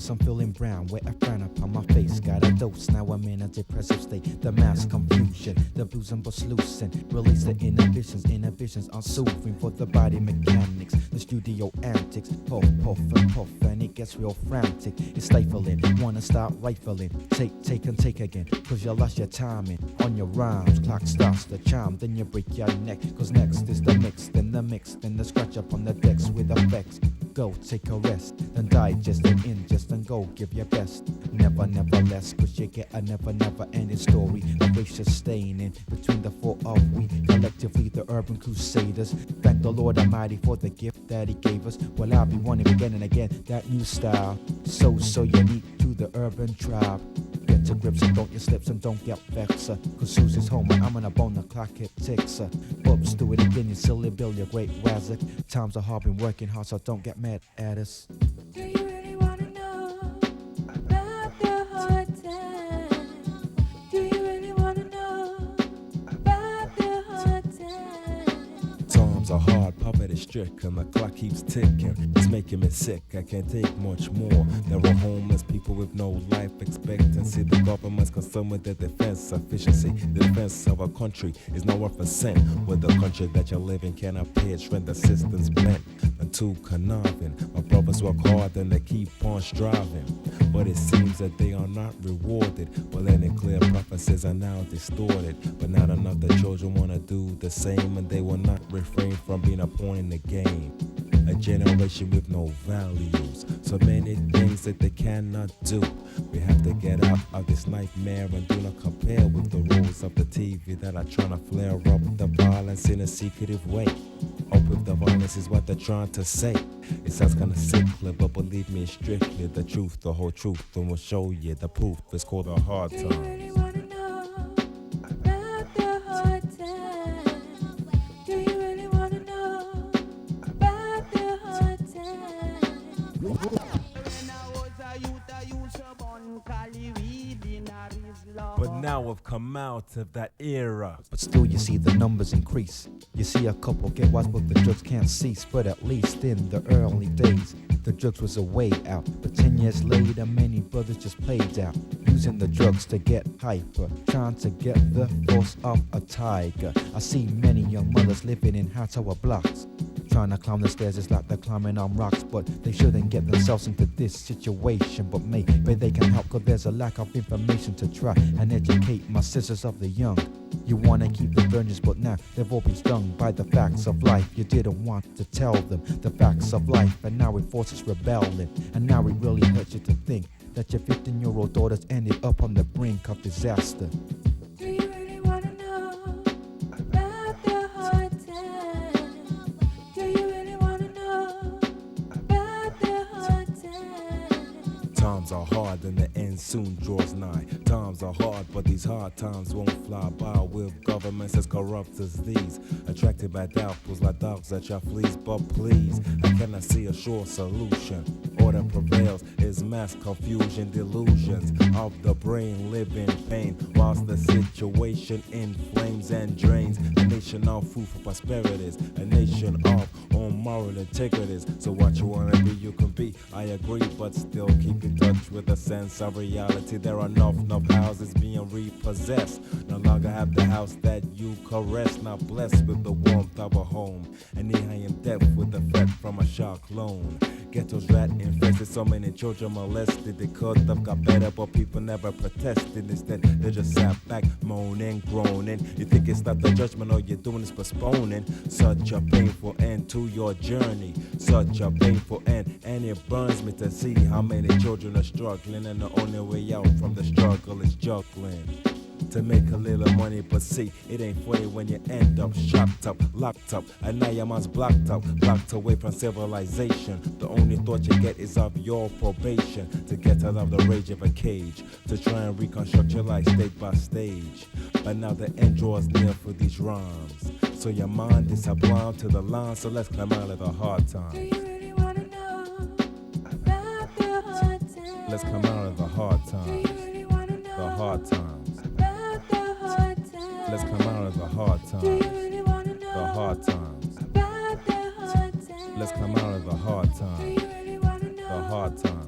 close, I'm feeling brown, with a frown upon my face. Got a dose, now I'm in a depressive state. The mass confusion, the blues and bust loosen. Release the inhibitions are soothing for the body mechanics. The studio antics, puff, and it gets real frantic. It's stifling, wanna start rifling. Take again, cause you lost your timing on your rhymes. Clock starts to chime, then you break your neck. Cause next is the mix, then the scratch up on the decks with effects. Go take a rest, then digest and ingest and go give your best. Never less, cause you get a never ending story of racial staining between the four of we, collectively the urban crusaders. Thank the Lord Almighty for the gift that he gave us. Well, I'll be wanting again and again that new style, so unique to the urban tribe. Get to grips and don't you slips and don't get vexed, cause Susie's home and I'm on a bone, the clock it ticks. Oops, do it again, you silly Bill, you great wazzick. Times are hard, been working hard, so don't get mad at us. Do you really wanna know about the hard times? Do you really wanna know about the hard times? Times are hard, poverty stricken, the clock keeps ticking. It's making me sick, I can't take much more. There are homeless people with no life expectancy. The government's concerned with their defense sufficiency. The defense of a country is not worth a cent. With the country that you live in cannot pay its rent, the system's bent and too conniving. My brothers work hard and they keep on striving, but it seems that they are not rewarded. Well, any clear prophecies are now distorted, but not enough the children want to do the same, and they will not refrain from being a pawn in the game. A generation with no values, so many things that they cannot do. We have to get out of this nightmare and do not compare with the rules of the TV that are trying to flare up the violence in a secretive way. Hope if the violence is what they're trying to say. It sounds kinda sickly, but believe me, it's strictly the truth, the whole truth, and we'll show you the proof. It's called a hard Do you time. really wanna know about the hard times? Do you really wanna know about the hard times? But now we've come out of that era. But still you see the numbers increase. You see a couple get wise, but the drugs can't cease. But at least in the early days, the drugs was a way out. But 10 years later, many brothers just played out, using the drugs to get hyper, trying to get the force of a tiger. I see many young mothers living in high tower blocks, trying to climb the stairs, it's like they're climbing on rocks. But they shouldn't get themselves into this situation. But maybe they can help, cause there's a lack of information to try and educate my sisters of the young. You wanna keep the virgins, but now they've all been stung by the facts of life. You didn't want to tell them the facts of life, and now it forces rebelling. And now it really hurts you to think that your 15-year-old daughters ended up on the brink of disaster. Do you really wanna know about the hard times? Do you really wanna know about the hard times? Times are hard and the end soon draws nigh. Times are hard, but these hard times won't fly by with governments as corrupt as these, attracted by doubtfuls like dogs at your fleas. But please, I cannot see a sure solution. All that prevails is mass confusion, delusions of the brain live in pain, whilst the situation inflames and drains. A nation of food for prosperities, a nation of on moral integrities. So what you wanna be, you can be. I agree, but still keep in touch with a sense of reality. There are enough houses being repossessed. No longer have the house that you caress. Not blessed with the warmth of a home, and here I am deaf with the threat from a shark loan. Ghettos rat infested, so many children molested. They could have got better, but people never protested. Instead, they just sat back, moaning, groaning. You think it's not the judgment, all you're doing is postponing. Such a painful end to your journey, such a painful end, and it burns me to see how many children are struggling, and the only way out from the struggle is juggling to make a little money. But see, it ain't funny when you end up shocked up, locked up, and now your mind's blocked up, blocked away from civilization. The only thought you get is of your probation, to get out of the rage of a cage, to try and reconstruct your life stage by stage. But now the end draws near for these rhymes, so your mind is sublime to the line. So let's climb out of the hard Do times. you really wanna know about the hard times? Let's come out of the hard Do times. you really wanna know The hard times. about the hard times? Let's come out of the hard Do you times. really wanna know The hard times. about the hard times? Let's come out of the hard Do times. you really wanna know The hard times.